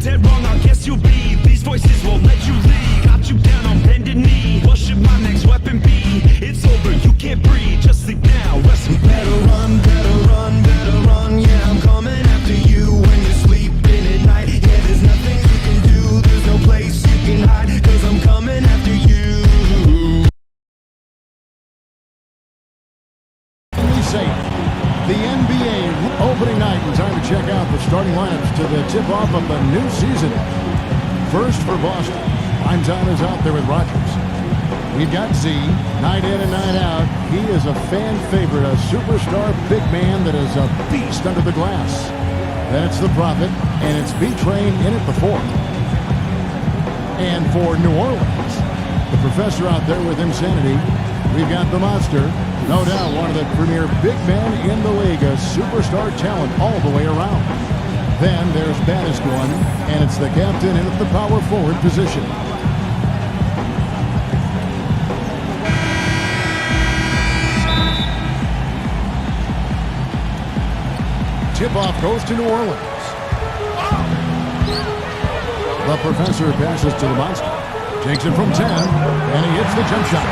dead wrong, I guess you'll be. These voices won't let you leave. Got you down on bended knee. What should my next weapon be? It's over, you can't breathe. Just sleep now, rest in peace. Better run, better run, better run. Yeah, I'm coming after you when you're sleeping at night. Yeah, there's nothing you can do. There's no place you can hide. 'Cause I'm coming after you. The NBA opening night, and time to check out the starting lineups to the tip-off of the new season. First for Boston, primetime is out there with Rogers. We've got Z, night in and night out. He is a fan favorite, a superstar big man that is a beast under the glass. That's the Prophet, and it's B-Train in at the 4. And for New Orleans, the Professor out there with Insanity, we've got the Monster. No doubt one of the premier big men in the league, a superstar talent all the way around. Then there's baddest one, and it's the captain in at the power forward position. Tip-off goes to New Orleans. The Professor passes to the Monster. Takes it from 10, and he hits the jump shot.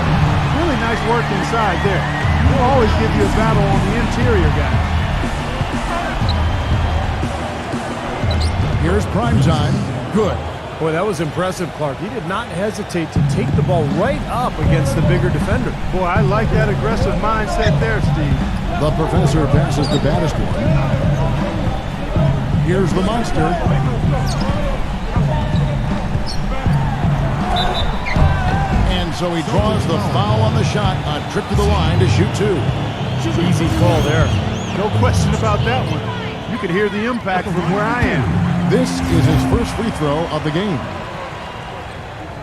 Really nice work inside there. He'll always give you a battle on the interior guy. Here's primetime. Good. Boy, that was impressive, Clark. He did not hesitate to take the ball right up against the bigger defender. Boy, I like that aggressive mindset there, Steve. The Professor passes the baddest one. Here's the Monster. And so he draws the foul on the shot. A trip to the line to shoot 2. Easy call there. No question about that one. You could hear the impact from where I am. This is his first free throw of the game.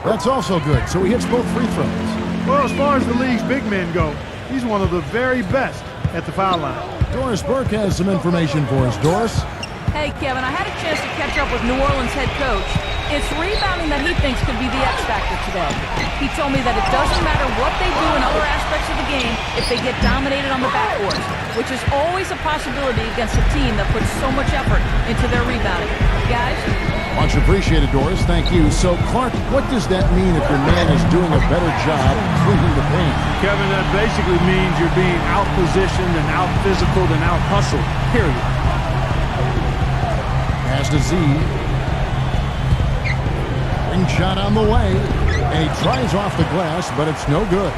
That's also good. So he hits both free throws. Well, as far as the league's big men go, he's one of the very best at the foul line. Doris Burke has some information for us. Doris? Hey, Kevin, I had a chance to catch up with New Orleans head coach. It's rebounding that he thinks could be the X factor today. He told me that it doesn't matter what they do in other aspects of the game if they get dominated on the backboard, which is always a possibility against a team that puts so much effort into their rebounding. Guys? Much appreciated, Doris. Thank you. So, Clark, what does that mean if your man is doing a better job cleaning the paint? Kevin, that basically means you're being out-positioned and out-physicaled and out-hustled, period. Pass to Z. Ring shot on the way. And he tries off the glass, but it's no good.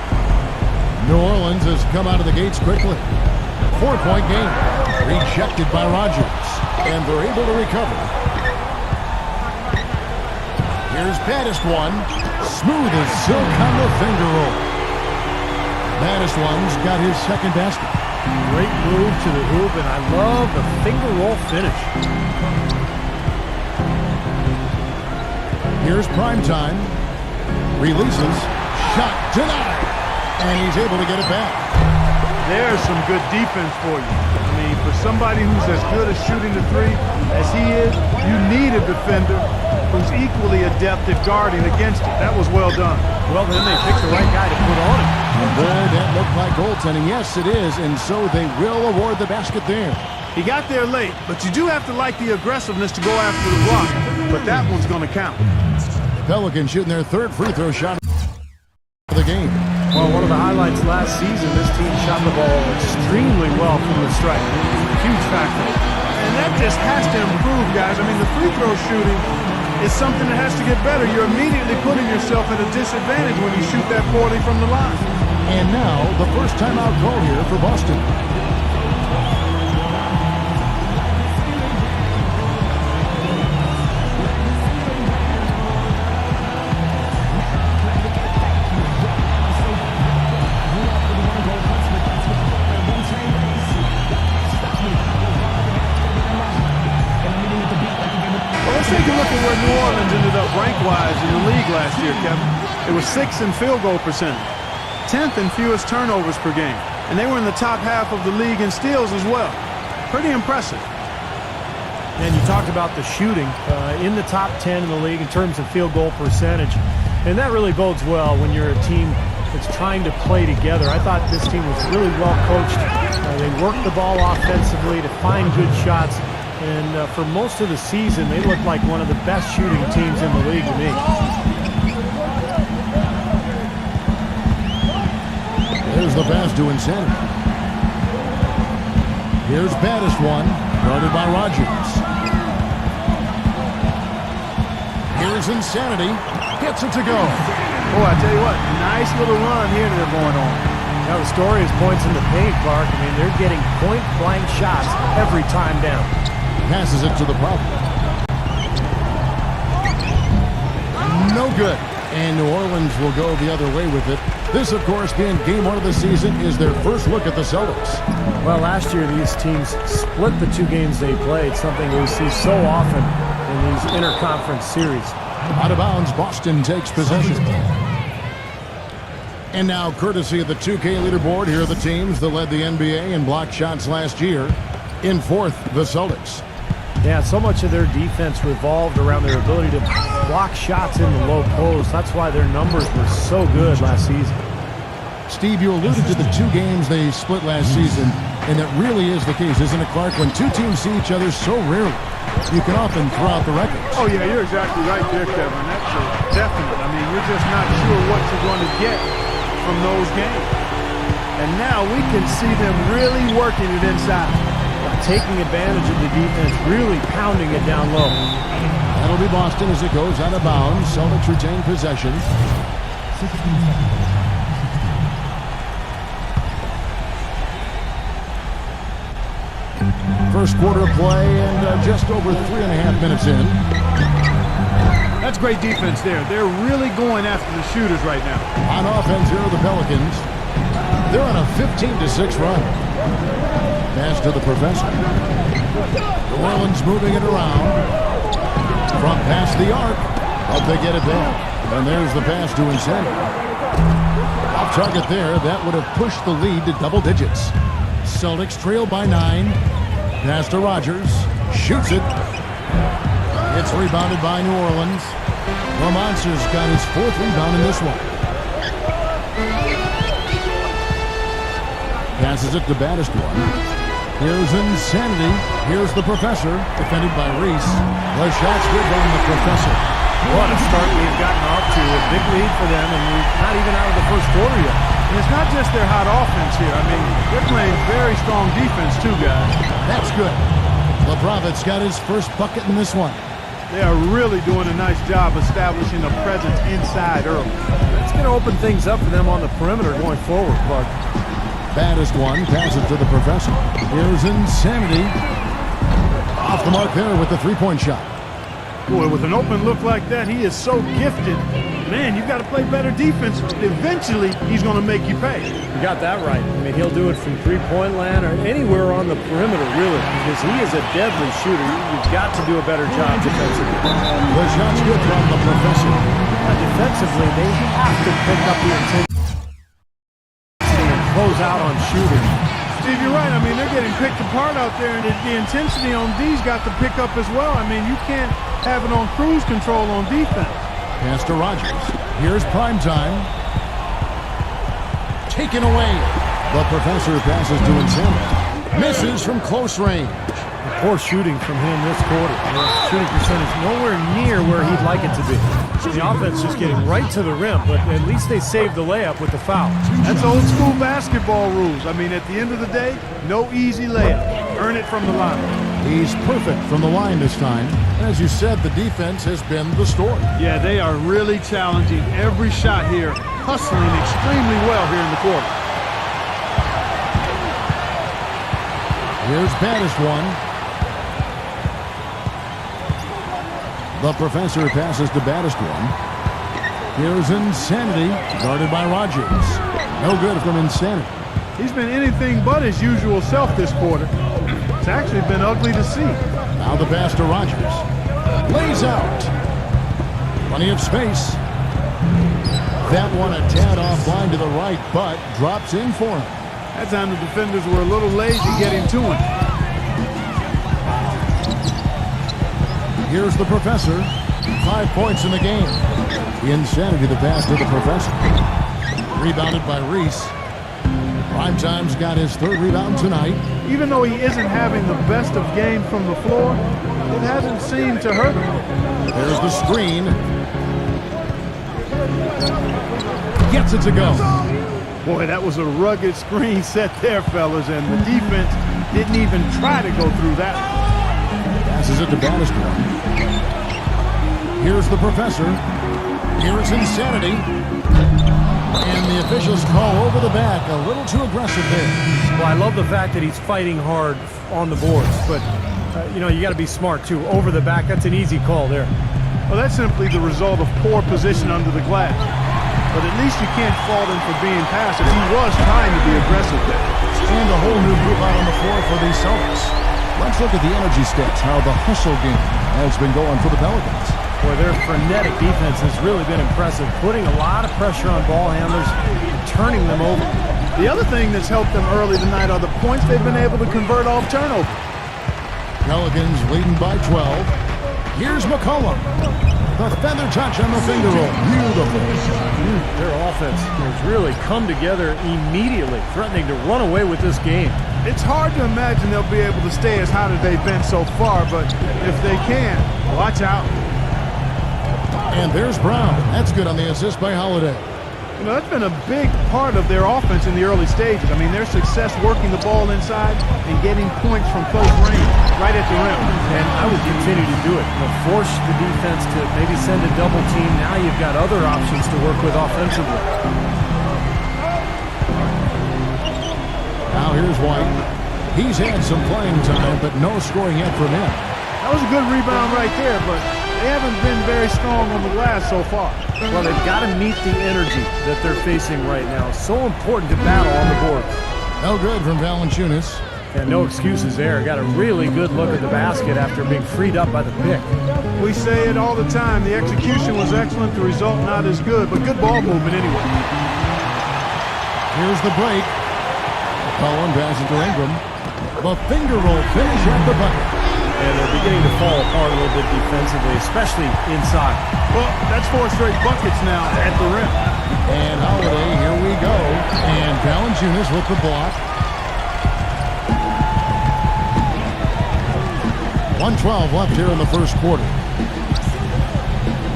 New Orleans has come out of the gates quickly. 4-point game. Rejected by Rogers. And they're able to recover. Here's baddest one. Smooth as silk on the finger roll. Baddest one's got his second basket. Great move to the hoop, and I love the finger roll finish. Here's primetime. Releases. Shot denied. And he's able to get it back. There's some good defense for you. I mean, for somebody who's as good at shooting the three as he is, you need a defender who's equally adept at guarding against it. That was well done. Well, then they picked the right guy to put on it. And boy, that looked like goaltending. Yes, it is. And so they will award the basket there. He got there late, but you do have to like the aggressiveness to go after the block. But that one's going to count. Pelicans shooting their third free throw shot of the game. Well, one of the highlights last season, this team shot the ball extremely well from the stripe. Huge factor. And that just has to improve, guys. I mean, the free throw shooting is something that has to get better. You're immediately putting yourself at a disadvantage when you shoot that poorly from the line. And now, the first timeout call here for Boston. Take a look at where New Orleans ended up rank-wise in the league last year, Kevin. It was 6th in field goal percentage, 10th in fewest turnovers per game, and they were in the top half of the league in steals as well. Pretty impressive. And you talked about the shooting in the top 10 in the league in terms of field goal percentage, and that really bodes well when you're a team that's trying to play together. I thought this team was really well coached. They worked the ball offensively to find good shots. And for most of the season, they look like one of the best shooting teams in the league to me. There's the pass to Insanity. Here's baddest one, guarded by Rogers. Here's Insanity. Gets it to go. Oh, I tell you what, nice little run here they're going on. Now the story is points in the paint, Clark. I mean, they're getting point-blank shots every time down. Passes it to the problem. No good. And New Orleans will go the other way with it. This, of course, being game one of the season, is their first look at the Celtics. Well, last year these teams split the two games they played, something we see so often in these interconference series. Out of bounds, Boston takes possession. And now, courtesy of the 2K leaderboard, here are the teams that led the NBA in block shots last year. In fourth, the Celtics. Yeah, so much of their defense revolved around their ability to block shots in the low post. That's why their numbers were so good last season. Steve, you alluded to the two games they split last season, and it really is the case, isn't it, Clark? When two teams see each other so rarely, you can often throw out the records. Oh, yeah, you're exactly right there, Kevin. That's definite. I mean, you're just not sure what you're going to get from those games. And now we can see them really working it inside. Taking advantage of the defense, really pounding it down low. That'll be Boston as it goes out of bounds. Celtics retain possession. First quarter of play and just over 3.5 minutes in. That's great defense there. They're really going after the shooters right now. On offense, here are the Pelicans. They're on a 15-6 run. Pass to the professor. New Orleans moving it around. From past the arc. Hope they get it back. And there's the pass to Insanity. Off target there. That would have pushed the lead to double digits. Celtics trail by 9. Pass to Rogers. Shoots it. It's rebounded by New Orleans. The Monsters got his 4th rebound in this one. Passes it to baddest one. Here's Insanity. Here's the professor, defended by Reese. The shot's good on the professor. What a start we've gotten off to. A big lead for them, and we're not even out of the first quarter yet. And it's not just their hot offense here. I mean, they're playing very strong defense too, guys. That's good. LeBron's got his first bucket in this one. They are really doing a nice job establishing a presence inside early. That's going to open things up for them on the perimeter going forward, Clark. Baddest one passes to the professor. Here's Insanity. Off the mark there with the three-point shot. Boy, with an open look like that, he is so gifted. Man, you've got to play better defense. Eventually, he's going to make you pay. You got that right. I mean, he'll do it from three-point land or anywhere on the perimeter, really, because he is a deadly shooter. You've got to do a better job defensively. The shot's good from the professor. Defensively, they have to pick up the intensity and close out on shooting. Steve, you're right. I mean, they're getting picked apart out there, and the intensity on D's got to pick up as well. I mean, you can't have it on cruise control on defense. Pass to Rogers. Here's prime time. Taken away. The professor passes to Insanity. Misses from close range. Poor shooting from him this quarter. His shooting percentage nowhere near where he'd like it to be. The offense just getting right to the rim, but at least they saved the layup with the foul. That's old school basketball rules. I mean, at the end of the day, no easy layup. Earn it from the line. He's perfect from the line this time. As you said, the defense has been the story. Yeah, they are really challenging every shot here, hustling extremely well here in the quarter. Here's baddest one. The professor passes to baddest one. Here's Insanity, guarded by Rogers. No good from Insanity. He's been anything but his usual self this quarter. It's actually been ugly to see. Now the pass to Rogers. Lays out. Plenty of space. That one a tad offline to the right, but drops in for him. That time the defenders were a little lazy getting to him. Here's the professor. 5 points in the game. The Insanity, the pass to the professor. Rebounded by Reese. Primetime's got his third rebound tonight. Even though he isn't having the best of games from the floor, it hasn't seemed to hurt him. There's the screen. Gets it to go. Boy, that was a rugged screen set there, fellas, and the defense didn't even try to go through that. Passes it to Bannister. Here's the professor. Here's insanity. And the officials call over the back. A little too aggressive there. Well, I love the fact that he's fighting hard on the boards, but, you know, you got to be smart, too. Over the back, that's an easy call there. Well, that's simply the result of poor position under the glass. But at least you can't fault him for being passive. He was trying to be aggressive there. And a whole new group out on the floor for the Celtics. Let's look at the energy stats, how the hustle game has been going for the Pelicans. Boy, their frenetic defense has really been impressive, putting a lot of pressure on ball handlers and turning them over. The other thing that's helped them early tonight are the points they've been able to convert off turnover. Pelicans leading by 12. Here's McCollum. The feather touch on the finger roll. Beautiful. Their offense has really come together immediately, threatening to run away with this game. It's hard to imagine they'll be able to stay as hot as they've been so far, but if they can, watch out. And there's Brown. That's good on the assist by Holiday. You know, that's been a big part of their offense in the early stages. I mean, their success working the ball inside and getting points from close range right at the rim. And I would continue to do it. You know, force the defense to maybe send a double team. Now you've got other options to work with offensively. Now here's White. He's had some playing time, but no scoring yet from him. That was a good rebound right there, but they haven't been very strong on the glass so far. Well, they've got to meet the energy that they're facing right now. So important to battle on the board. No good from Valanciunas. And no excuses there. Got a really good look at the basket after being freed up by the pick. We say it all the time. The execution was excellent. The result not as good, but good ball movement anyway. Here's the break. Cullen passes to Ingram. The finger roll finish at the bucket. And they're beginning to fall apart a little bit defensively, especially inside. Well, that's 4 straight buckets now at the rim. And Holiday, here we go. And Valanciunas with the block. 1:12 left here in the first quarter.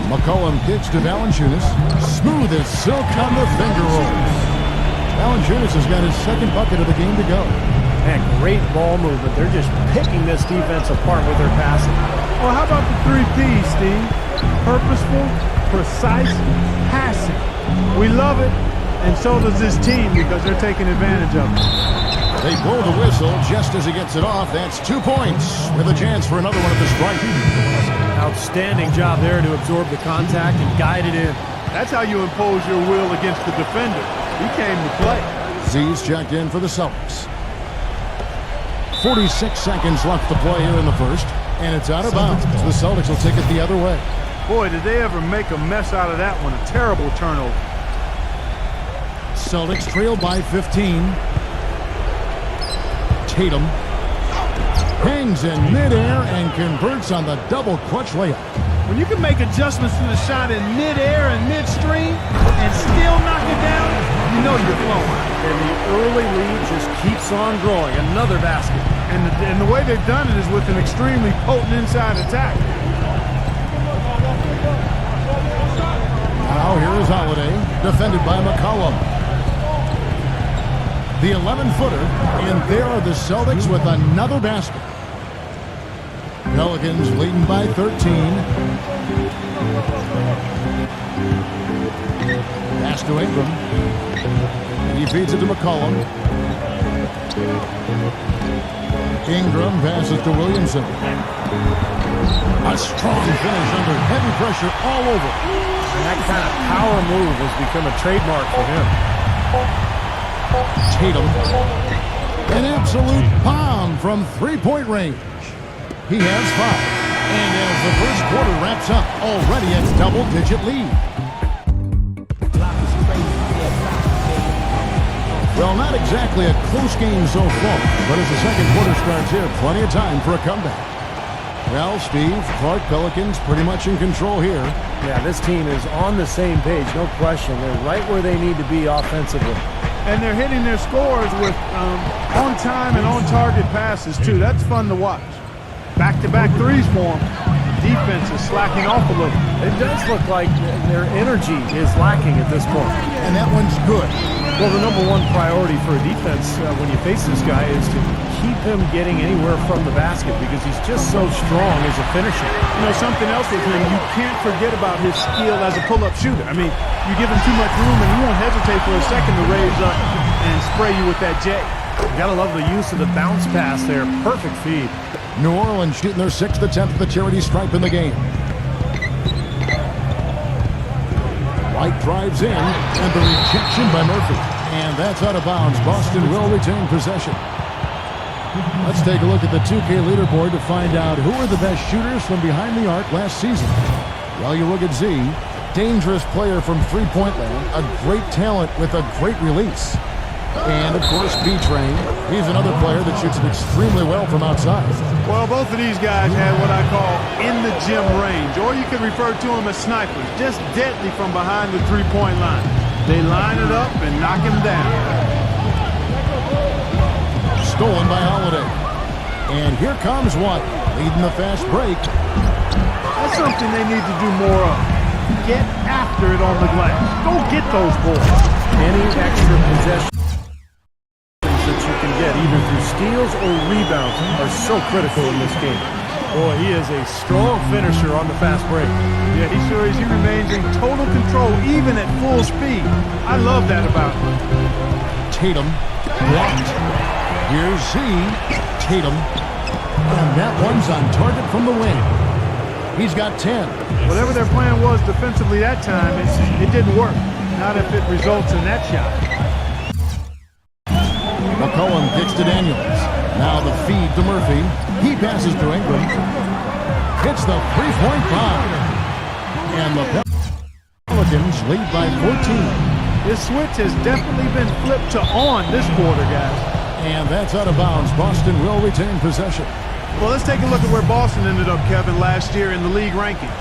McCollum kicks to Valanciunas. Smooth as silk on the finger roll. Valanciunas has got his second bucket of the game to go. Man, great ball movement. They're just picking this defense apart with their passing. Well, how about the 3 Ps, Steve? Purposeful, precise, passing. We love it, and so does this team because they're taking advantage of it. They blow the whistle just as he gets it off. That's 2 points with a chance for another one at the strike. Outstanding job there to absorb the contact and guide it in. That's how you impose your will against the defender. He came to play. Z's checked in for the Celtics. 46 seconds left to play here in the first, and it's out of bounds. The Celtics will take it the other way. Boy, did they ever make a mess out of that one. A terrible turnover. Celtics trail by 15. Tatum hangs in midair and converts on the double clutch layup. When you can make adjustments to the shot in midair and midstream and still knock it down, you know you're flowing. And the early lead just keeps on growing. Another basket. And the way they've done it is with an extremely potent inside attack. Now here is Holiday, defended by McCollum. The 11-footer, and there are the Celtics with another basket. Pelicans leading by 13. Pass to Ingram. He feeds it to McCollum. Ingram passes to Williamson. A strong finish under heavy pressure all over. And that kind of power move has become a trademark for him. Tatum. An absolute bomb from three-point range. He has 5. And as the first quarter wraps up, already a double-digit lead. Well, not exactly a close game so far, but as the second quarter starts here, plenty of time for a comeback. Well, Steve, Clark Pelicans pretty much in control here. Yeah, this team is on the same page, no question. They're right where they need to be offensively. And they're hitting their scores with on-time and on-target passes, too. That's fun to watch. Back-to-back threes for them. Defense is slacking off a little. It does look like their energy is lacking at this point. And that one's good. Well, the number one priority for a defense when you face this guy is to keep him getting anywhere from the basket because he's just so strong as a finisher. You know, something else with him, you can't forget about his skill as a pull-up shooter. I mean, you give him too much room and he won't hesitate for a second to raise up and spray you with that J. You gotta love the use of the bounce pass there. Perfect feed. New Orleans shooting their 6th attempt at the charity stripe in the game. White drives in, and the rejection by Murphy. And that's out of bounds. Boston will retain possession. Let's take a look at the 2K leaderboard to find out who are the best shooters from behind the arc last season. Well, you look at Z, dangerous player from three-point land, a great talent with a great release. And, of course, B-Train. He's another player that shoots it extremely well from outside. Well, both of these guys had what I call in-the-gym range, or you could refer to them as snipers, just deadly from behind the three-point line. They line it up and knock him down. Stolen by Holiday. And here comes White, leading the fast break. That's something they need to do more of. Get after it on the glass. Go get those balls. Any extra possession that you can get, either through steals or rebounds, are so critical in this game. Boy, he is a strong finisher on the fast break. Yeah, he sure is. He remains in total control, even at full speed. I love that about him. Tatum blocked. Here's Z. Tatum. And that one's on target from the wing. He's got 10. Whatever their plan was defensively that time, it didn't work. Not if it results in that shot. McCollum kicks to Daniels. Now the feed to Murphy. He passes to Ingram. Hits the three-point bomb. And the Pelicans lead by 14. This switch has definitely been flipped to on this quarter, guys. And that's out of bounds. Boston will retain possession. Well, let's take a look at where Boston ended up, Kevin, last year in the league rankings.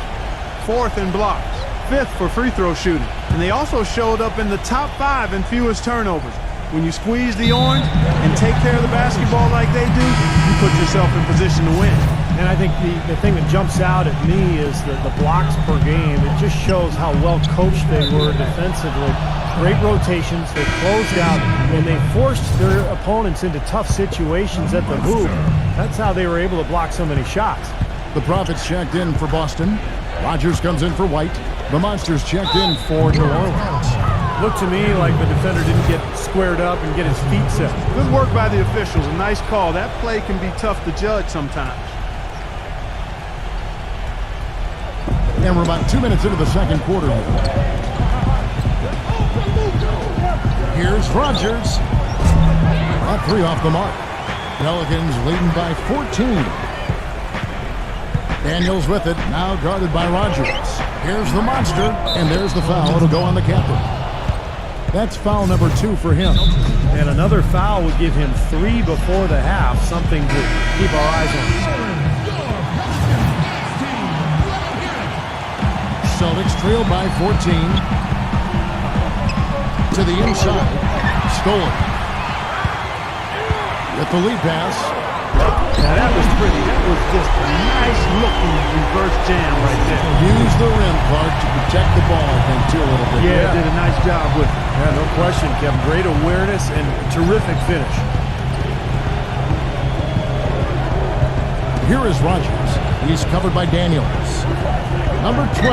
4th in blocks, 5th for free throw shooting. And they also showed up in the top 5 in fewest turnovers. When you squeeze the orange and take care of the basketball like they do, you put yourself in position to win. And I think the thing that jumps out at me is the blocks per game. It just shows how well coached they were defensively. Great rotations. They closed out, and they forced their opponents into tough situations at the hoop. That's how they were able to block so many shots. The Profits checked in for Boston. Rogers comes in for White. The Monsters checked in for New Orleans. Looked to me like the defender didn't get squared up and get his feet set. Good work by the officials. A nice call. That play can be tough to judge sometimes. And we're about 2 minutes into the second quarter. Here's Rogers. A three off the mark. Pelicans leading by 14. Daniels with it, now guarded by Rogers. Here's the monster, and there's the foul. It'll go on the captain. That's foul number 2 for him. And another foul would give him 3 before the half, something to keep our eyes on. Celtics trail by 14. To the inside. Stolen. With the lead pass. Now that was pretty. That was just a nice looking reverse jam right there. Use the rim, Clark, to protect the ball, I think, too, a little bit. Yeah, did a nice job with it. Yeah, no question, Kevin. Great awareness and terrific finish. Here is Rogers. He's covered by Daniels. Number 12.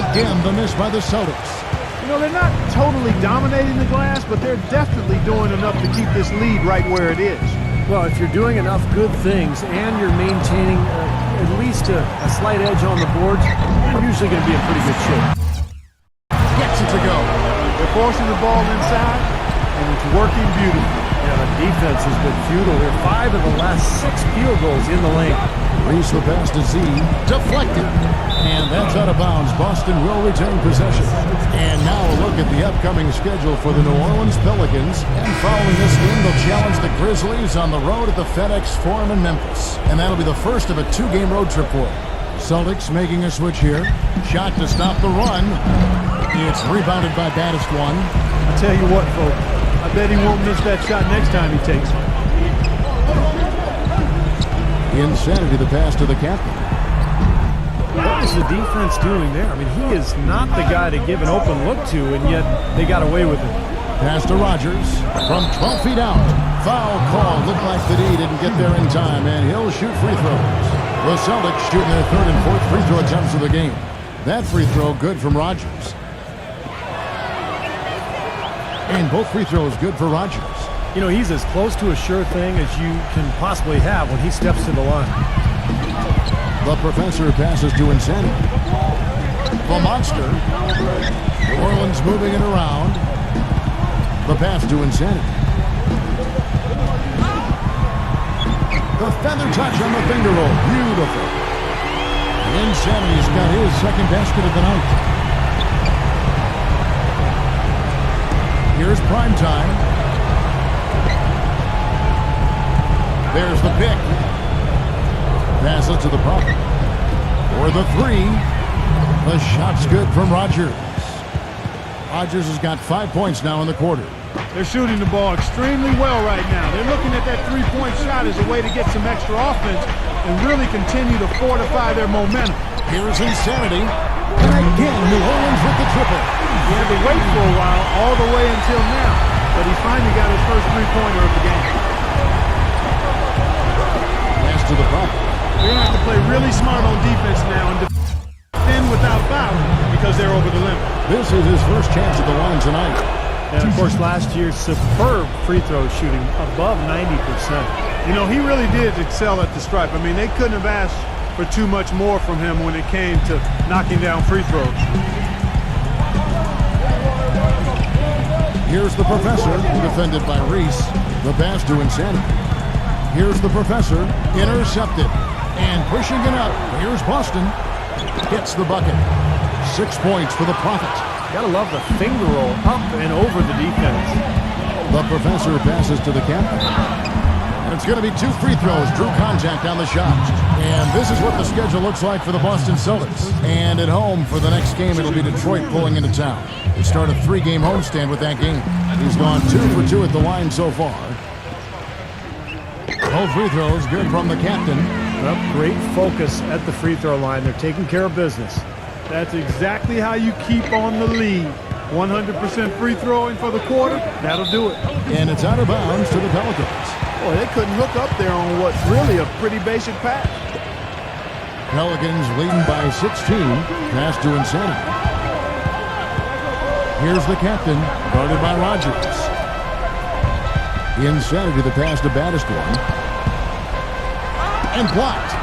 Again, the miss by the Celtics. You know, they're not totally dominating the glass, but they're definitely doing enough to keep this lead right where it is. Well, if you're doing enough good things and you're maintaining at least a slight edge on the boards, you're usually going to be in pretty good shape. Gets it to go. They're forcing the ball inside, and it's working beautifully. Yeah, the defense has been futile here. 5 of the last 6 field goals in the lane. Reese the pass to Z. Deflected. And that's out of bounds. Boston will retain possession. And now a look at the upcoming schedule for the New Orleans Pelicans. And following this game, they'll challenge the Grizzlies on the road at the FedEx Forum in Memphis. And that'll be the first of a 2-game road trip for them. Celtics making a switch here. Shot to stop the run. It's rebounded by Baddest-One. I tell you what, folks, I bet he won't miss that shot next time he takes it. Insanity, the pass to the captain. What is the defense doing there? I mean, he is not the guy to give an open look to, and yet they got away with it. Pass to Rogers from 12 feet out. Foul call. Looked like the D didn't get there in time, and he'll shoot free throws. The Celtics shooting their third and fourth free throw attempts of the game. That free throw good from Rogers. And both free throws good for Rogers. You know, he's as close to a sure thing as you can possibly have when he steps to the line. The professor passes to Insanity. The monster. New Orleans moving it around. The pass to Insanity. The feather touch on the finger roll. Beautiful. Insanity's got his second basket of the night. Here's prime time. There's the pick. Passes to the prophet. For the three. The shot's good from Rogers. Rogers has got 5 points now in the quarter. They're shooting the ball extremely well right now. They're looking at that three-point shot as a way to get some extra offense and really continue to fortify their momentum. Here's Insanity. And again, New Orleans with the triple. He had to wait for a while, all the way until now, but he finally got his first three-pointer of the game. Pass to the prophet. They're going to have to play really smart on defense now and defend without fouling because they're over the limit. This is his first chance at the line tonight. And, of course, last year's superb free throw shooting, above 90%. You know, he really did excel at the stripe. I mean, they couldn't have asked for too much more from him when it came to knocking down free throws. Here's the professor, defended by Reese. The pass to Insanity. Here's the professor, intercepted. And pushing it up, here's Boston. Hits the bucket. 6 points for the Prophet. Gotta love the finger roll up and over the defense. The professor passes to the captain. And it's going to be 2 free throws. Drew contact on the shot. And this is what the schedule looks like for the Boston Celtics. And at home for the next game, it'll be Detroit pulling into town. They start a 3-game homestand with that game. He's gone 2 for 2 at the line so far. Both free throws good from the captain. Well, great focus at the free throw line. They're taking care of business. That's exactly how you keep on the lead. 100% free throwing for the quarter, that'll do it. And it's out of bounds to the Pelicans. Boy, they couldn't hook up there on what's really a pretty basic pass. Pelicans leading by 16. Pass to Insanity. Here's the captain, guarded by Rogers. Insanity, the pass to Baddest-One. And blocked.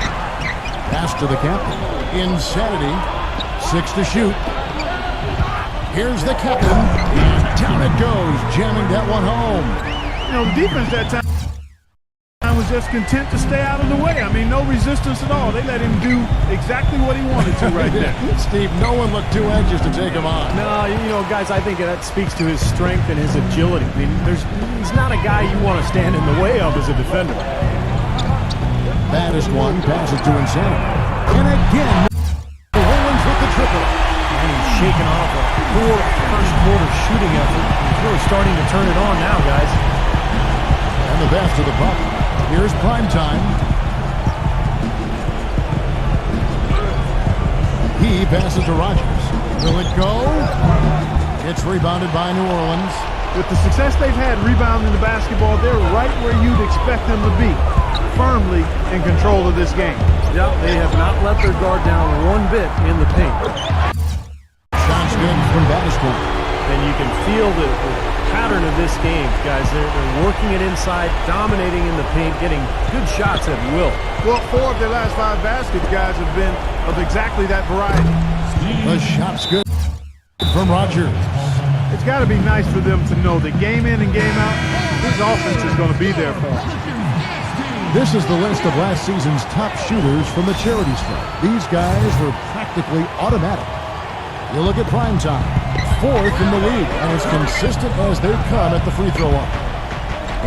Pass to the captain. Insanity. 6 to shoot. Here's the captain. And down it goes, jamming that one home. You know, the defense that time was just content to stay out of the way. I mean, no resistance at all. They let him do exactly what he wanted to right there. Steve, no one looked too anxious to take him on. No, you know, guys, I think that speaks to his strength and his agility. I mean, he's not a guy you want to stand in the way of as a defender. Baddest-One passes to Insanity. And again, New Orleans with the triple. And he's shaking off a poor first quarter shooting effort. He's really starting to turn it on now, guys. And the pass to the Buck. Here's prime time. He passes to Rogers. Will it go? It's rebounded by New Orleans. With the success they've had rebounding the basketball, they're right where you'd expect them to be, firmly in control of this game. Yep, they have not let their guard down one bit in the paint. Shots good from Baddest-One. And you can feel the pattern of this game, guys. They're working it inside, dominating in the paint, getting good shots at will. Well, 4 of their last 5 baskets, guys, have been of exactly that variety. The shot's good from Rogers. It's got to be nice for them to know that game in and game out, this offense is going to be there for them. This is the list of last season's top shooters from the charity stripe. These guys were practically automatic. You look at prime time, 4th in the league, and as consistent as they come at the free throw line.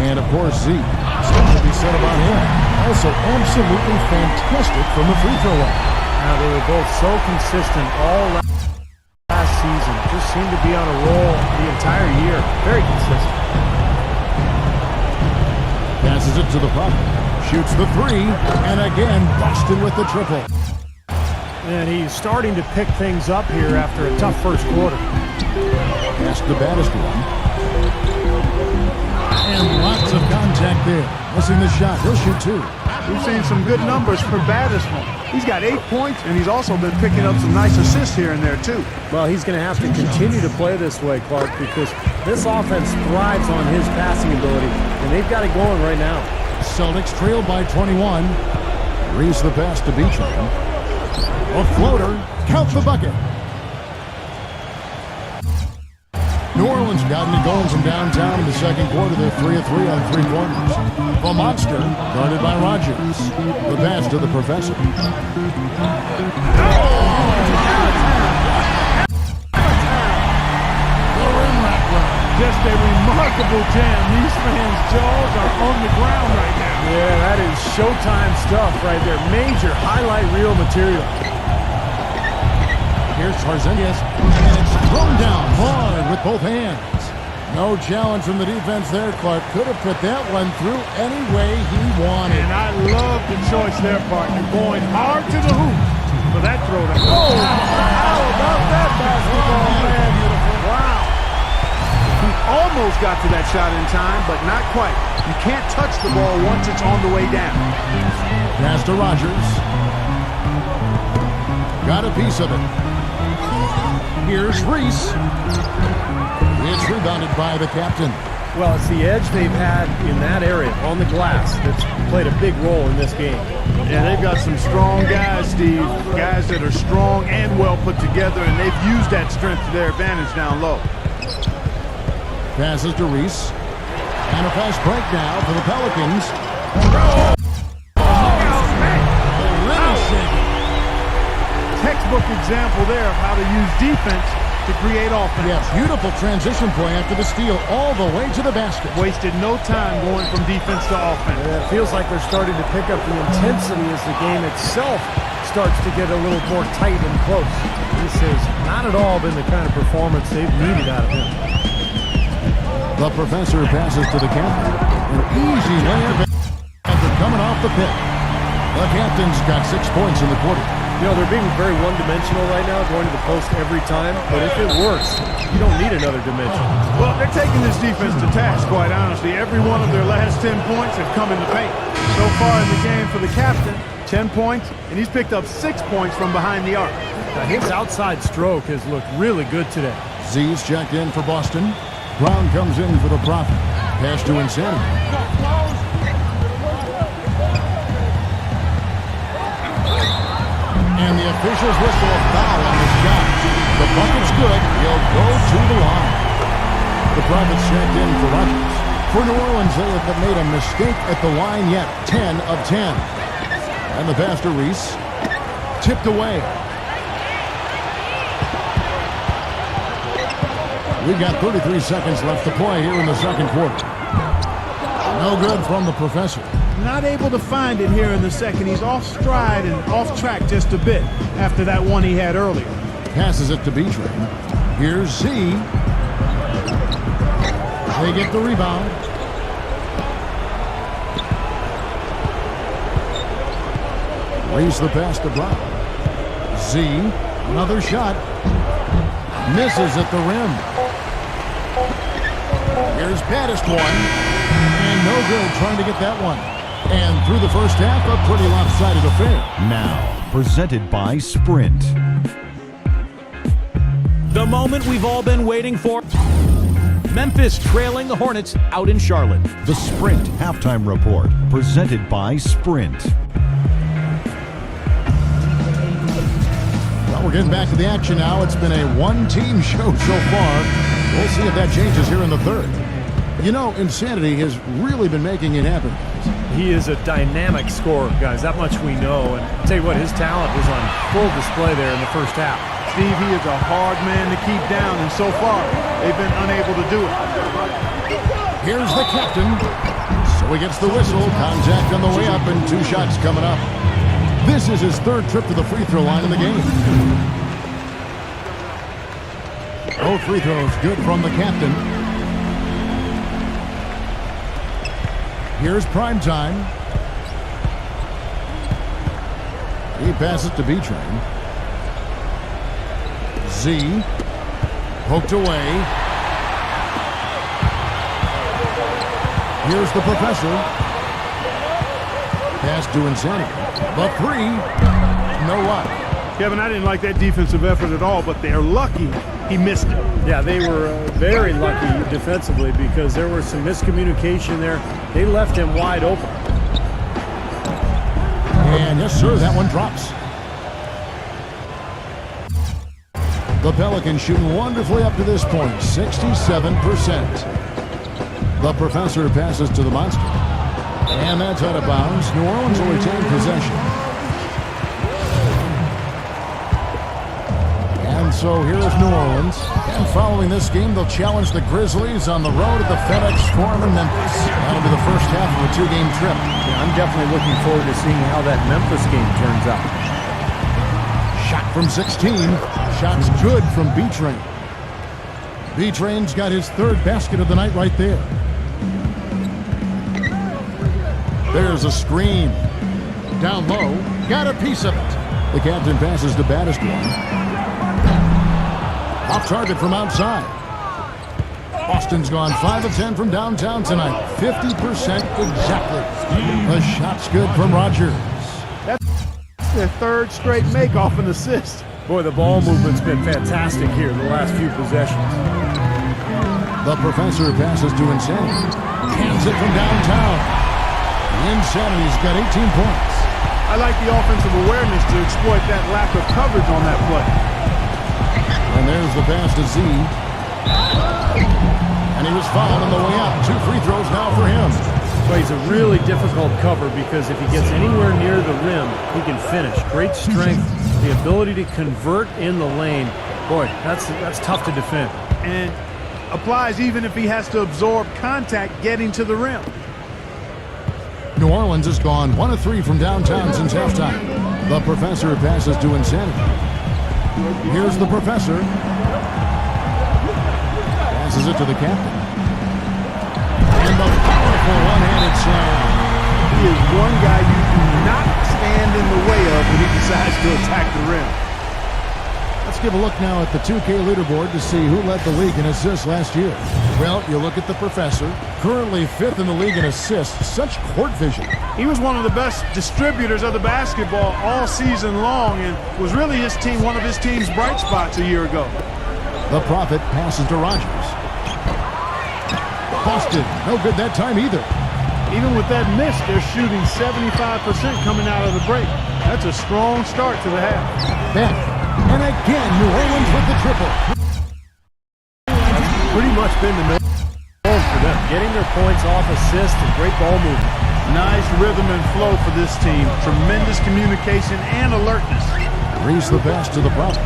And of course, Z, something to be said about him. Also absolutely fantastic from the free throw line. Now, they were both so consistent all last season. Just seemed to be on a roll the entire year. Very consistent. Passes it to the puck. Shoots the three. And again, Boston with the triple. And he's starting to pick things up here after a tough first quarter. Pass the baddest one. And lots of contact there. Missing the shot. He'll shoot two. We've seen some good numbers for Baddisman. He's got 8 points, and he's also been picking up some nice assists here and there, too. Well, he's going to have to continue to play this way, Clark, because this offense thrives on his passing ability, and they've got it going right now. Celtics trailed by 21. Reese the pass to Beachman. A floater. Count the bucket. New Orleans gotten it going from downtown in the second quarter. They're 3 of 3 on three corners. The monster, guarded by Rogers. The pass to the professor. Just a remarkable jam. These fans' jaws are on the ground right now. Yeah, that is Showtime stuff right there. Major highlight reel material. Here's Porzingis, and it's thrown down hard with both hands. No challenge from the defense there. Clark could have put that one through any way he wanted. And I love the choice there, partner, going hard to the hoop for that throwdown. Oh, how about that basketball, man? Wow. He almost got to that shot in time, but not quite. You can't touch the ball once it's on the way down. Pass to Rogers. Got a piece of it. Here's Reese. It's rebounded by the captain. Well, it's the edge they've had in that area on the glass that's played a big role in this game. Yeah, they've got some strong guys, Steve. Guys that are strong and well put together, and they've used that strength to their advantage down low. Passes to Reese. And a fast break now for the Pelicans. Textbook example there of how to use defense to create offense. Yeah, beautiful transition play after the steal all the way to the basket. Wasted no time going from defense to offense. Yeah, it feels like they're starting to pick up the intensity as the game itself starts to get a little more tight and close. This has not at all been the kind of performance they've needed out of him. The professor passes to the captain. An easy layup after coming off the pick. The captain's got 6 points in the quarter. You know, they're being very one-dimensional right now, going to the post every time. But if it works, you don't need another dimension. Well, they're taking this defense to task, quite honestly. Every one of their last 10 points have come in the paint. So far in the game for the captain, 10 points, and he's picked up 6 points from behind the arc. Now, his outside stroke has looked really good today. Z's checked in for Boston. Brown comes in for the Prophet. Pass to Insanity. And the officials whistle a foul on this shot. The bucket's good. He'll go to the line. The Prophet's checked in for Rogers. For New Orleans, they have made a mistake at the line yet. 10 of 10. And the pass to Reese. Tipped away. We've got 33 seconds left to play here in the second quarter. No good from the professor. Not able to find it here in the second. He's off stride and off track just a bit after that one he had earlier. Passes it to B-Train. Here's Z. They get the rebound. Raise the pass to Brown. Z. Another shot. Misses at the rim. Here's baddest one. And no good trying to get that one. And through the first half, a pretty lopsided affair. Now, presented by Sprint. The moment we've all been waiting for. Memphis trailing the Hornets out in Charlotte. The Sprint Halftime Report, presented by Sprint. Well, we're getting back to the action now. It's been a one-team show so far. We'll see if that changes here in the third. You know, Insanity has really been making it happen. He is a dynamic scorer, guys. That much we know. And I'll tell you what, his talent was on full display there in the first half. Steve, he is a hard man to keep down, and so far, they've been unable to do it. Here's the captain. So he gets the whistle. Contact on the way up, and 2 shots coming up. This is his third trip to the free throw line in the game. Both free throws good from the captain. Here's prime time. He passes to B-Train. Z. Poked away. Here's the professor. Pass to Insanity. The three. No luck. Kevin, I didn't like that defensive effort at all, but they're lucky he missed it. Yeah, they were very lucky defensively because there was some miscommunication there. They left him wide open. And yes, sir, that one drops. The Pelicans shooting wonderfully up to this point, 67%. The professor passes to the monster. And that's out of bounds. New Orleans will retain possession. And so here is New Orleans. And following this game, they'll challenge the Grizzlies on the road at the FedEx Forum in Memphis. That'll be the first half of a two-game trip. Yeah, I'm definitely looking forward to seeing how that Memphis game turns out. Shot from 16. Shot's good from B-Train. B-Train's got his third basket of the night right there. There's a screen. Down low. Got a piece of it. The captain passes to Baddest one. Off target from outside. Boston's gone 5 of 10 from downtown tonight. 50% exactly. The shot's good from Rogers. That's their third straight make-off and assist. Boy, the ball movement's been fantastic here the last few possessions. The professor passes to Insanity. Cans it from downtown. Insanity's got 18 points. I like the offensive awareness to exploit that lack of coverage on that play. And there's the pass to Z. And he was fouled on the way out. 2 free throws now for him. So he's a really difficult cover because if he gets anywhere near the rim, he can finish. Great strength, the ability to convert in the lane. Boy, that's tough to defend. And applies even if he has to absorb contact getting to the rim. New Orleans has gone 1 of 3 from downtown since halftime. The professor passes to Insanity. Here's the professor. Passes it to the captain. And the powerful one-handed slam. He is one guy you do not stand in the way of when he decides to attack the rim. Let's give a look now at the 2K leaderboard to see who led the league in assists last year. Well, you look at the professor, currently 5th in the league in assists. Such court vision. He was one of the best distributors of the basketball all season long and was really one of his team's bright spots a year ago. The Prophet passes to Rogers. Boston, no good that time either. Even with that miss, they're shooting 75% coming out of the break. That's a strong start to the half. Back. And again, New Orleans with the triple. Pretty much been the norm for them. Getting their points off assists and great ball movement. Nice rhythm and flow for this team. Tremendous communication and alertness. Reese the pass to the Prophet.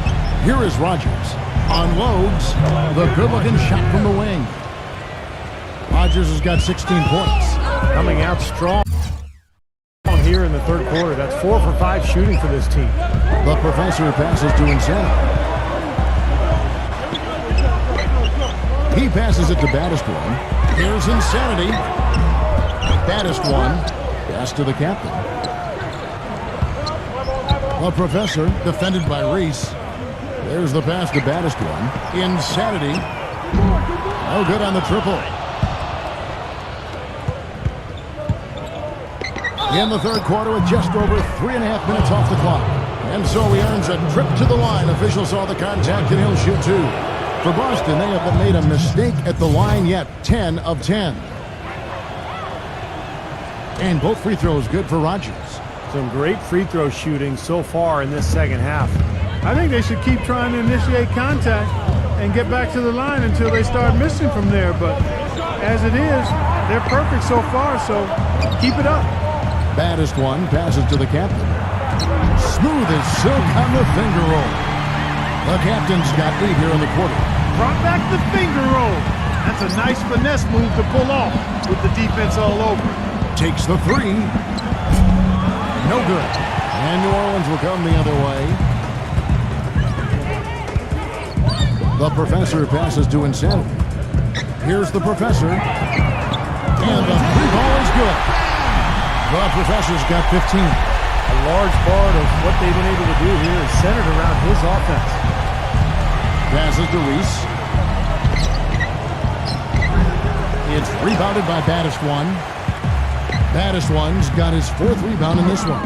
Here is Rogers. Unloads. The good-looking shot from the wing. Rogers has got 16 points. Coming out strong here in the third quarter. That's 4 for 5 shooting for this team. The professor passes to Insanity. He passes it to Baddest one. Here's Insanity. Baddest one. Pass to the captain. The professor defended by Reese. There's the pass to Baddest one. Insanity. No good on the triple. In the third quarter with just over 3.5 minutes off the clock. And so he earns a trip to the line. Officials saw the contact and he'll shoot 2. For Boston, they haven't made a mistake at the line yet. 10 of 10. And both free throws good for Rogers. Some great free throw shooting so far in this second half. I think they should keep trying to initiate contact and get back to the line until they start missing from there. But as it is, they're perfect so far, so keep it up. Baddest one passes to the captain. Smooth as silk on the finger roll. The captain's got 8 here in the quarter. Brought back the finger roll. That's a nice finesse move to pull off with the defense all over. Takes the 3. No good. And New Orleans will come the other way. The professor passes to Insanity. Here's the professor. And the three ball is good. The professor's got 15. A large part of what they've been able to do here is centered around his offense. Passes to Reese. It's rebounded by Baddest One. Baddest One's got his 4th rebound in this one.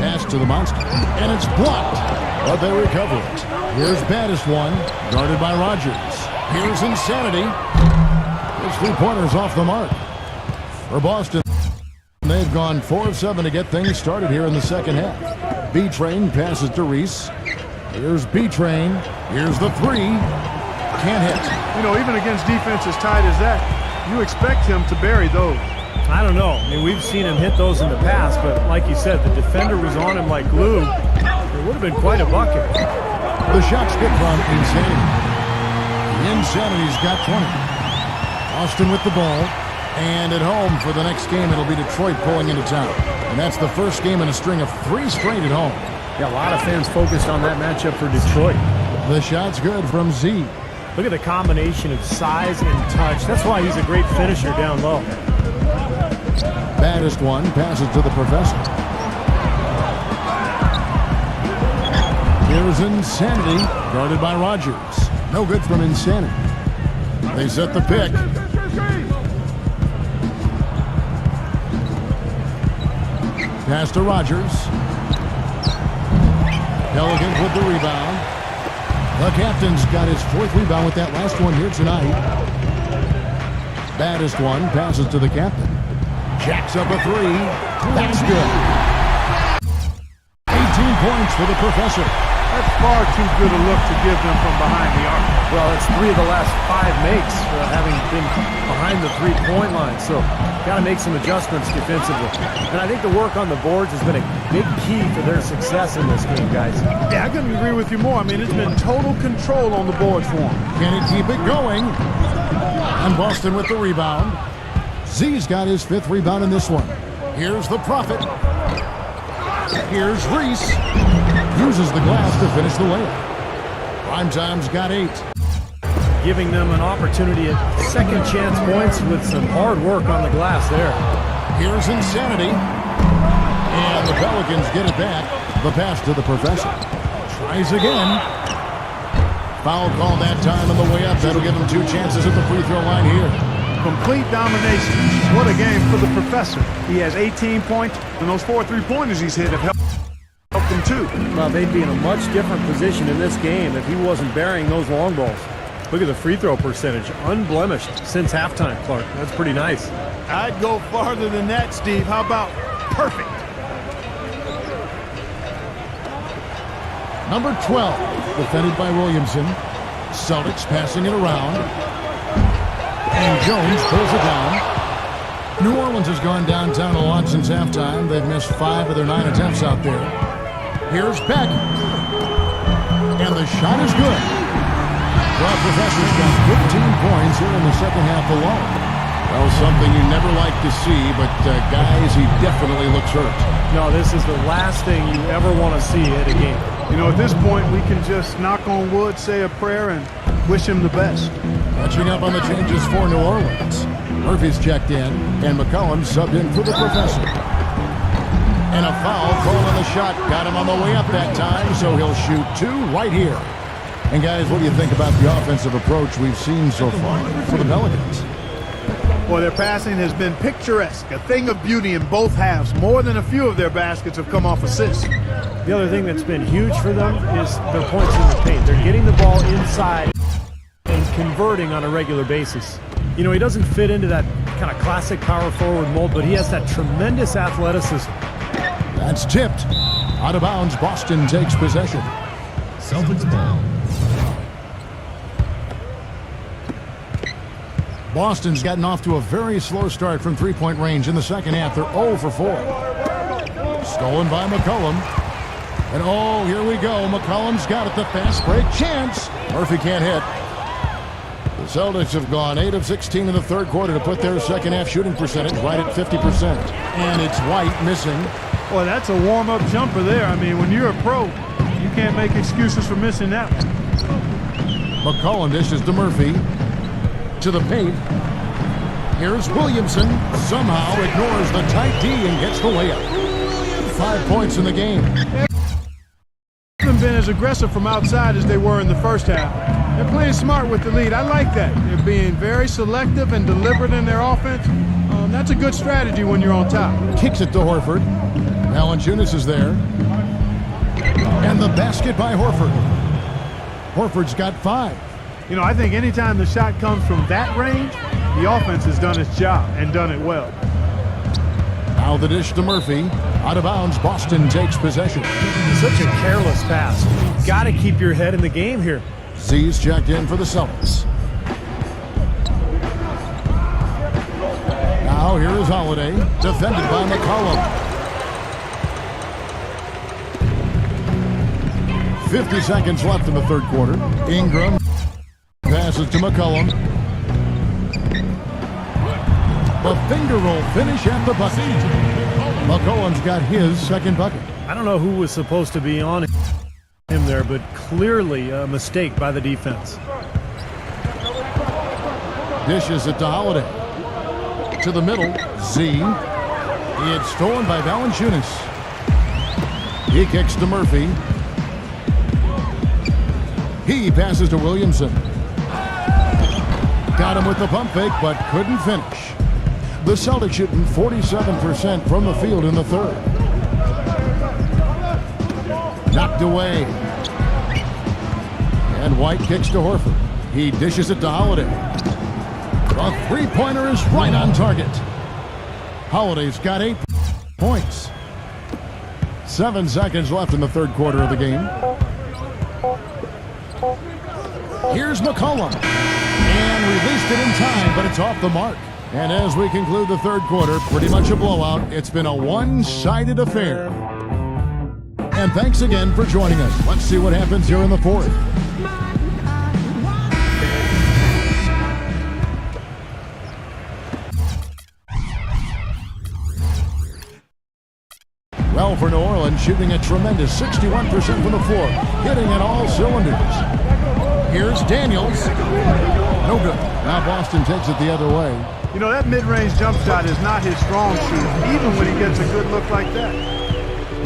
Pass to the monster. And it's blocked. But they recover it. Here's Baddest One, guarded by Rogers. Here's Insanity. His 3-pointer's off the mark. For Boston, they've gone 4 of 7 to get things started here in the second half. B-Train passes to Reese. Here's B-Train. Here's the 3. Can't hit. You know, even against defense as tight as that, you expect him to bury those. I don't know. I mean, we've seen him hit those in the past, but like you said, the defender was on him like glue. It would have been quite a bucket. The shot's good from Insanity. Insanity's got 20. Austin with the ball. And at home for the next game, it'll be Detroit pulling into town. And that's the first game in a string of 3 straight at home. Yeah, a lot of fans focused on that matchup for Detroit. The shot's good from Z. Look at the combination of size and touch. That's why he's a great finisher down low. Baddest One passes to the professor. Here's Insanity, guarded by Rogers. No good from Insanity. They set the pick. Pass to Rogers. Pelicans with the rebound. The captain's got his 4th rebound with that last one here tonight. Baddest One passes to the captain. Jacks up a 3. That's good. 18 points for the professor. That's far too good a look to give them from behind the arc. Well, that's 3 of the last 5 makes having been behind the 3-point line. So, got to make some adjustments defensively. And I think the work on the boards has been a big key for their success in this game, guys. Yeah, I couldn't agree with you more. I mean, it's been total control on the boards for them. Can he keep it going? And Boston with the rebound. Z's got his 5th rebound in this one. Here's the Prophet. Here's Reese. Uses the glass to finish the layup. Primetime's got 8. Giving them an opportunity at second chance points with some hard work on the glass there. Here's Insanity. And the Pelicans get it back. The pass to the professor. Tries again. Foul call that time on the way up. That'll give him 2 chances at the free throw line here. Complete domination. What a game for the professor. He has 18 points, and those 4 3-pointers he's hit have helped him too. Well, they'd be in a much different position in this game if he wasn't burying those long balls. Look at the free throw percentage. Unblemished since halftime, Clark. That's pretty nice. I'd go farther than that, Steve. How about perfect? Number 12, defended by Williamson. Celtics passing it around. And Jones pulls it down. New Orleans has gone downtown a lot since halftime. They've missed 5 of their 9 attempts out there. Here's Beck. And the shot is good. The professor's got 15 points here in the second half alone. Well, something you never like to see, but guys, he definitely looks hurt. No, this is the last thing you ever want to see at a game. You know, at this point, we can just knock on wood, say a prayer, and wish him the best. Catching up on the changes for New Orleans. Murphy's checked in, and McCollum subbed in for the professor. And a foul called on the shot. Got him on the way up that time, so he'll shoot 2 right here. And guys, what do you think about the offensive approach we've seen so far for the Pelicans? Well, their passing has been picturesque, a thing of beauty in both halves. More than a few of their baskets have come off assists. The other thing that's been huge for them is their points in the paint. They're getting the ball inside and converting on a regular basis. You know, he doesn't fit into that kind of classic power forward mold, but he has that tremendous athleticism. That's tipped. Out of bounds, Boston takes possession. Celtics ball. Boston's gotten off to a very slow start from three-point range in the second half. They're 0 for 4. Stolen by McCollum. And oh, here we go. McCollum's got it. The fast break chance. Murphy can't hit. The Celtics have gone 8 of 16 in the third quarter to put their second half shooting percentage right at 50%. And it's White missing. Boy, that's a warm-up jumper there. I mean, when you're a pro, you can't make excuses for missing that one. McCollum dishes to Murphy. To the paint. Here's Williamson. Somehow ignores the tight D and gets the layup. 5 points in the game. Haven't been as aggressive from outside as they were in the first half. They're playing smart with the lead. I like that. They're being very selective and deliberate in their offense. That's a good strategy when you're on top. Kicks it to Horford. Valanciunas is there. And the basket by Horford. Horford's got 5. You know, I think anytime the shot comes from that range, the offense has done its job and done it well. Now the dish to Murphy. Out of bounds, Boston takes possession. Such a careless pass. You've got to keep your head in the game here. Z's checked in for the Celtics. Now here is Holiday, defended by McCollum. 50 seconds left in the third quarter. Ingram passes to McCollum. The finger roll finish at the bucket. McCollum's got his second bucket. I don't know who was supposed to be on him there, but clearly a mistake by the defense. Dishes it to Holiday. To the middle, Z. It's stolen by Valanciunas. He kicks to Murphy. He passes to Williamson. Got him with the pump fake, but couldn't finish. The Celtics shooting 47% from the field in the third. Knocked away. And White kicks to Horford. He dishes it to Holiday. The three-pointer is right on target. Holiday's got 8 points. 7 seconds left in the third quarter of the game. Here's McCollum. And released it in time, but it's off the mark. And as we conclude the third quarter, pretty much a blowout. It's been a one-sided affair. And thanks again for joining us. Let's see what happens here in the fourth. Well, for New Orleans, shooting a tremendous 61% from the floor, hitting at all cylinders. Here's Daniels. No good. Now Boston takes it the other way. You know, that mid-range jump shot is not his strong suit, even when he gets a good look like that.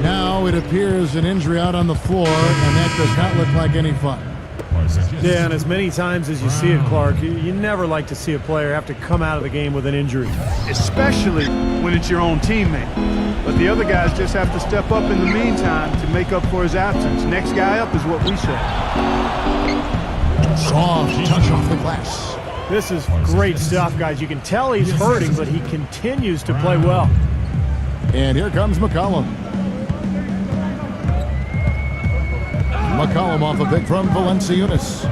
Now it appears an injury out on the floor, and that does not look like any fun. Yeah, and as many times as you see it, Clark, you never like to see a player have to come out of the game with an injury. Especially when it's your own teammate. But the other guys just have to step up in the meantime to make up for his absence. Next guy up is what we say. Soft touch off the glass. This is great stuff, guys. You can tell he's hurting, but he continues to play well. And here comes McCollum. McCollum off a pick from Valanciunas.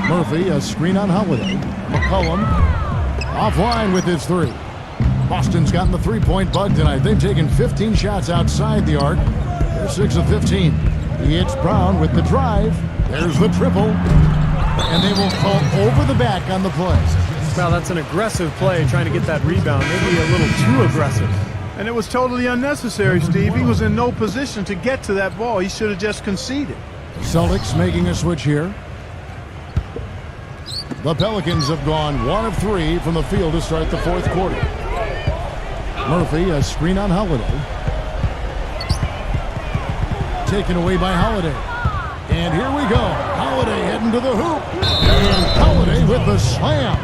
Murphy, a screen on Holiday. McCollum offline with his three. Boston's gotten the three-point bug tonight. They've taken 15 shots outside the arc. They're 6 of 15. It's Brown with the drive. There's the triple. And they will call over the back on the play. Well, that's an aggressive play, trying to get that rebound. Maybe a little too aggressive. And it was totally unnecessary, Steve. He was in no position to get to that ball. He should have just conceded. Celtics making a switch here. The Pelicans have gone 1 of 3 from the field to start the fourth quarter. Murphy, a screen on Holiday. Taken away by Holiday. And here we go. Holiday heading to the hoop. And Holiday with the slam.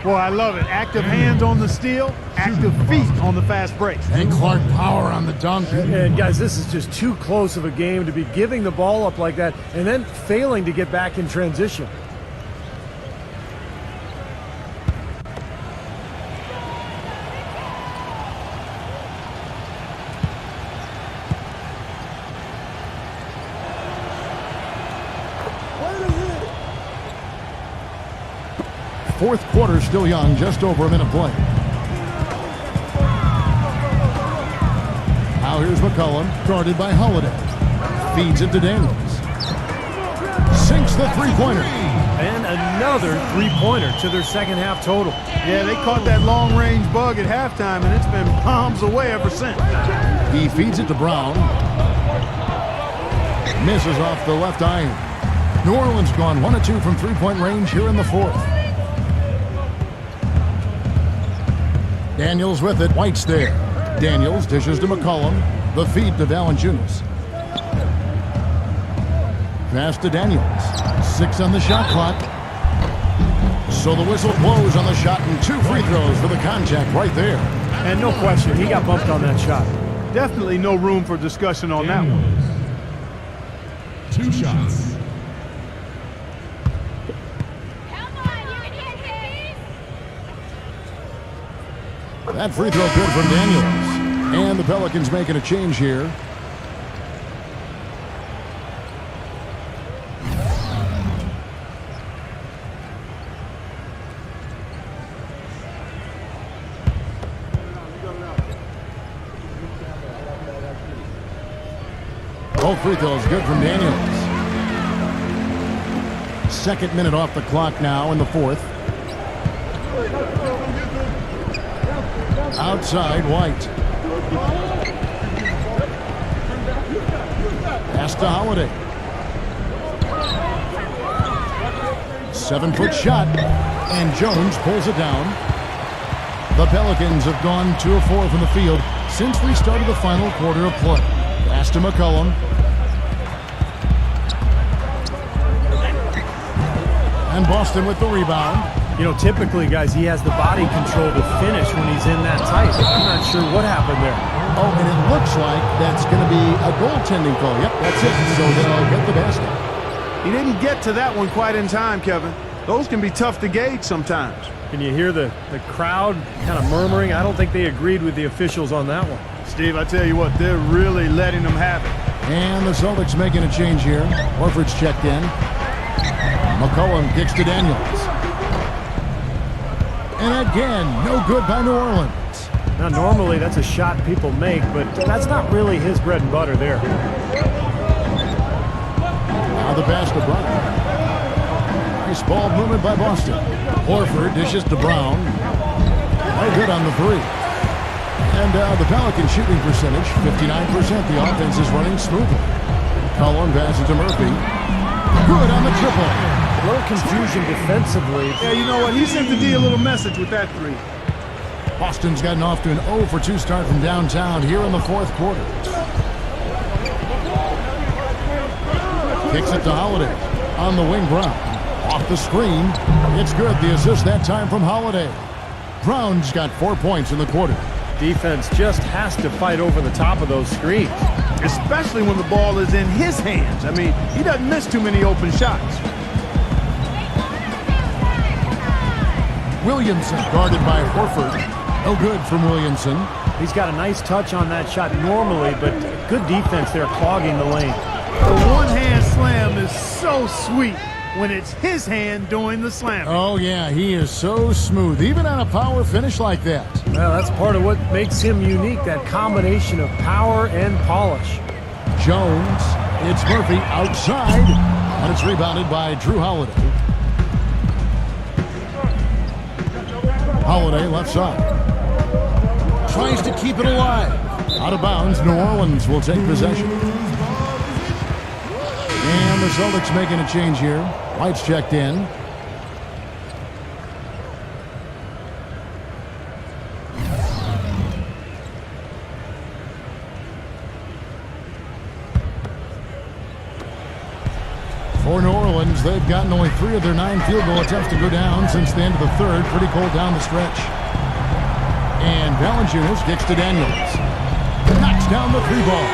Boy, I love it. Active hands on the steal, active feet on the fast break. And Clark power on the dunk. And guys, this is just too close of a game to be giving the ball up like that and then failing to get back in transition. Fourth quarter still young, just over a minute play. Now here's McCollum, guarded by Holiday. Feeds it to Daniels. Sinks the three-pointer. And another three-pointer to their second half total. Yeah, they caught that long-range bug at halftime, and it's been palms away ever since. He feeds it to Brown. Misses off the left iron. New Orleans gone 1 of 2 from three-point range here in the fourth. Daniels with it. White's there. Daniels dishes to McCollum. The feed to Valanciunas. Pass to Daniels. 6 on the shot clock. So the whistle blows on the shot and 2 free throws for the contact right there. And no question, he got bumped on that shot. Definitely no room for discussion on that one. 2 shots. That free throw good from Daniels. And the Pelicans making a change here. Both free throws good from Daniels. Second minute off the clock now in the fourth. Outside, White. Pass to Holiday. 7-foot shot, and Jones pulls it down. The Pelicans have gone 2 of 4 from the field since we started the final quarter of play. Pass to McCollum. And Boston with the rebound. You know, typically, guys, he has the body control to finish when he's in that tight. I'm not sure what happened there. Oh, and it looks like that's going to be a goaltending call. Yep, that's it. So they'll get the basket. He didn't get to that one quite in time, Kevin. Those can be tough to gauge sometimes. Can you hear the crowd kind of murmuring? I don't think they agreed with the officials on that one. Steve, I tell you what, they're really letting them have it. And the Celtics making a change here. Horford's checked in. McCollum kicks to Daniels. And again, no good by New Orleans. Now, normally that's a shot people make, but that's not really his bread and butter there. Now the pass to Brown. Nice ball movement by Boston. Horford dishes to Brown. No good on the three. And the Pelican shooting percentage, 59%. The offense is running smoothly. Cullen passes to Murphy. Good on the triple. A little confusion defensively. Yeah, you know what? He sent the D a little message with that three. Boston's gotten off to an 0 for 2 start from downtown here in the fourth quarter. Kicks it to Holiday. On the wing, Brown. Off the screen. It's good. The assist that time from Holiday. Brown's got 4 points in the quarter. Defense just has to fight over the top of those screens. Especially when the ball is in his hands. I mean, he doesn't miss too many open shots. Williamson guarded by Horford. No good from Williamson. He's got a nice touch on that shot normally, but good defense there clogging the lane. The one-hand slam is so sweet when it's his hand doing the slamming. Oh, yeah, he is so smooth, even on a power finish like that. Well, that's part of what makes him unique, that combination of power and polish. Jones, it's Murphy outside, and it's rebounded by Drew Holiday. Holiday left side. Tries to keep it alive. Out of bounds, New Orleans will take possession. And the Celtics making a change here. White's checked in. For New Orleans, they've gotten only 3 of their 9 field goal attempts to go down since the end of the third. Pretty cold down the stretch. And Valanciunas kicks to Daniels. Knocks down the 3-ball.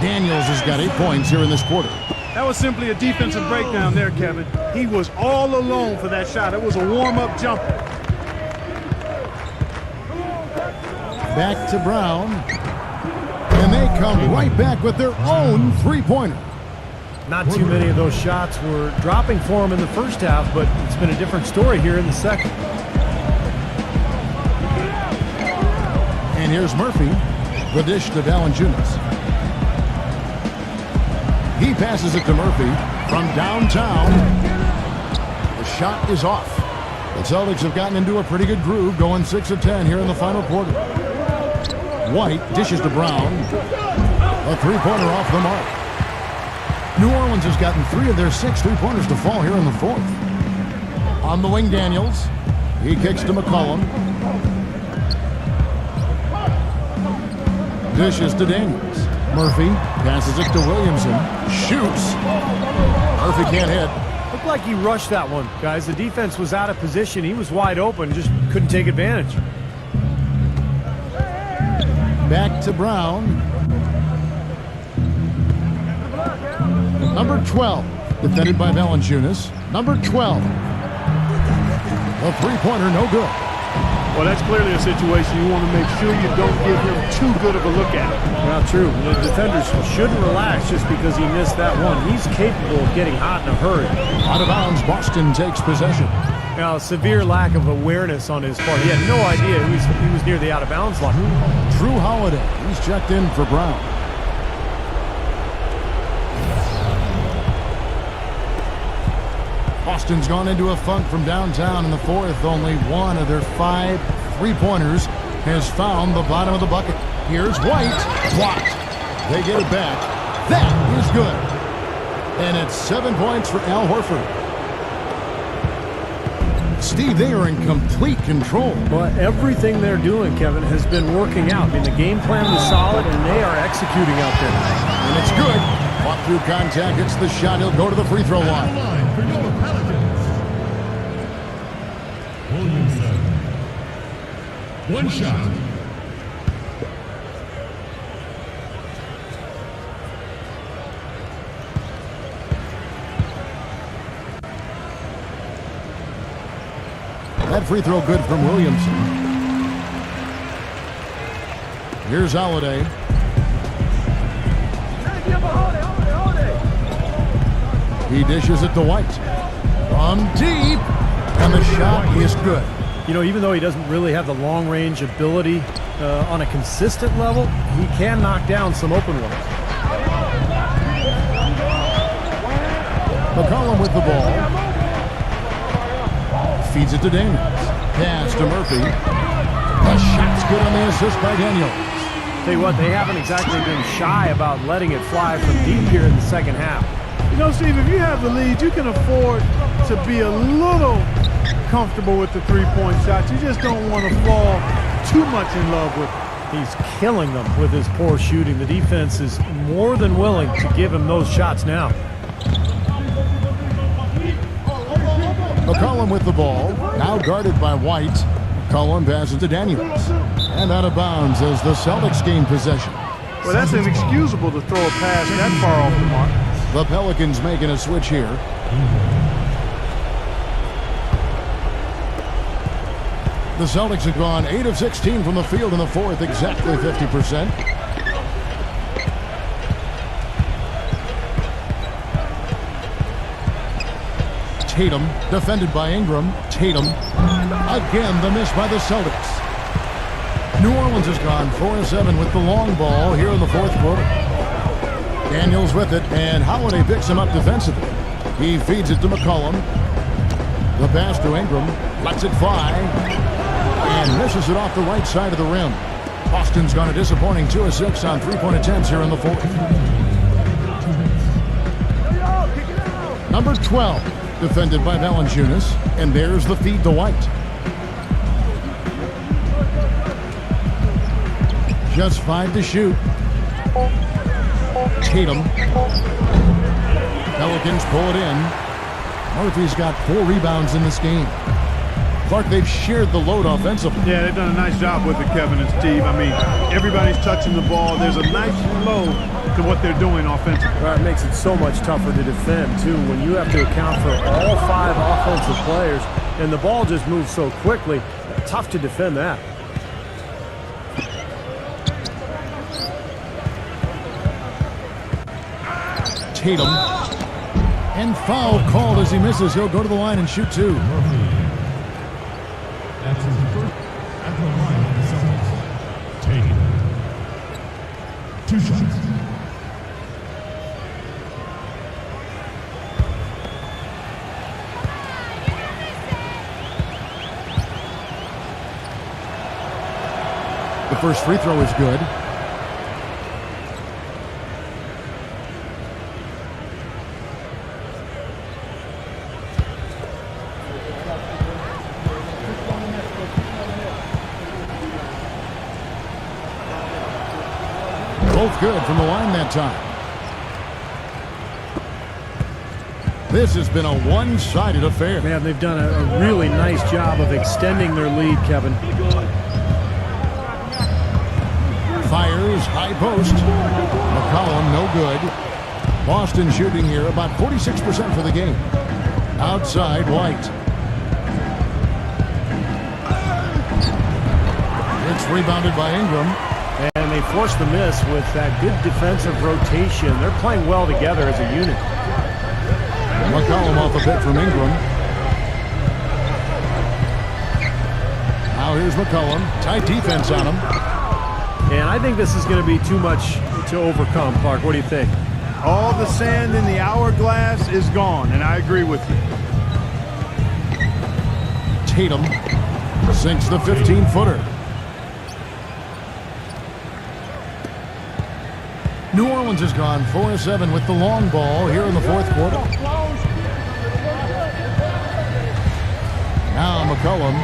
Daniels has got 8 points here in this quarter. That was simply a defensive breakdown there, Kevin. He was all alone for that shot. It was a warm-up jumper. Back to Brown. And they come right back with their own 3-pointer. Not too many of those shots were dropping for him in the first half, but it's been a different story here in the second. And here's Murphy. The dish to Valanciunas. He passes it to Murphy from downtown. The shot is off. The Celtics have gotten into a pretty good groove, going 6 of 10 here in the final quarter. White dishes to Brown. A 3-pointer off the mark. New Orleans has gotten 3 of their 6 3-pointers to fall here in the 4th. On the wing, Daniels. He kicks to McCollum. Dishes to Daniels. Murphy passes it to Williamson. Shoots. Murphy can't hit. Looked like he rushed that one, guys. The defense was out of position. He was wide open, just couldn't take advantage. Back to Brown. Number 12, defended by Valanciunas. Number 12. A three-pointer, no good. Well, that's clearly a situation you want to make sure you don't give him too good of a look at. Well, true. The defenders shouldn't relax just because he missed that one. He's capable of getting hot in a hurry. Out of bounds, Boston takes possession. Now, severe lack of awareness on his part. He had no idea he was near the out-of-bounds line. Drew Holiday, he's checked in for Brown. Boston's gone into a funk from downtown in the 4th. Only one of their 5 3-pointers has found the bottom of the bucket. Here's White. Blocked. They get it back. That is good. And it's 7 points for Al Horford. Steve, they are in complete control. Well, everything they're doing, Kevin, has been working out. I mean, the game plan was solid, and they are executing out there. And it's good. Fought through contact, hits the shot. He'll go to the free throw line. Williamson. One shot. That free throw good from Williamson. Here's Holiday. He dishes it to White. From deep. And the shot is good. You know, even though he doesn't really have the long-range ability on a consistent level, he can knock down some open ones. McCollum with the ball. Feeds it to Daniels. Pass to Murphy. The shot's good on the assist by Daniels. Tell you what, they haven't exactly been shy about letting it fly from deep here in the second half. You know, Steve, if you have the lead, you can afford to be a little comfortable with the three-point shots. You just don't want to fall too much in love with it. He's killing them with his poor shooting. The defense is more than willing to give him those shots now. McCollum with the ball. Now guarded by White. McCollum passes to Daniels. And out of bounds as the Celtics gain possession. Well, that's inexcusable to throw a pass that far off the mark. The Pelicans making a switch here. The Celtics have gone 8 of 16 from the field in the 4th, exactly 50%. Tatum, defended by Ingram. Tatum, again the miss by the Celtics. New Orleans has gone 4 of 7 with the long ball here in the 4th quarter. Daniels with it, and Holiday picks him up defensively. He feeds it to McCollum. The pass to Ingram, lets it fly, and misses it off the right side of the rim. Boston's gone a disappointing 2 of 6 on 3-point attempts here in the 4th. Number 12, defended by Valanciunas, and there's the feed to White. Just 5 to shoot. Tatum. Pelicans pull it in. Murphy's got 4 rebounds in this game. Clark, they've shared the load offensively. Yeah, they've done a nice job with it, Kevin and Steve. I mean, everybody's touching the ball. There's a nice flow to what they're doing offensively. Well, it makes it so much tougher to defend, too, when you have to account for all 5 offensive players, and the ball just moves so quickly. Tough to defend that. Tatum. And foul called as he misses. He'll go to the line and shoot 2. That's his first at the line of the Celtics. Tatum. 2 shots. The first free throw is good. Both good from the line that time. This has been a one-sided affair. Man, they've done a really nice job of extending their lead, Kevin. Fires, high post. McCollum, no good. Boston shooting here about 46% for the game. Outside, White. It's rebounded by Ingram. And they forced the miss with that good defensive rotation. They're playing well together as a unit. McCollum off a pick from Ingram. Now here's McCollum. Tight defense on him. And I think this is going to be too much to overcome, Clark. What do you think? All the sand in the hourglass is gone, and I agree with you. Tatum sinks the 15-footer. New Orleans has gone 4-7 with the long ball here in the fourth quarter. Now McCollum.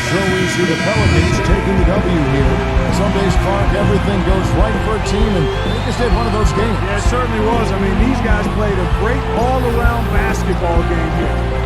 So we see the Pelicans taking the W here. Some days, Clark, everything goes right for a team, and they just had one of those games. Yeah, it certainly was. I mean, these guys played a great all-around basketball game here.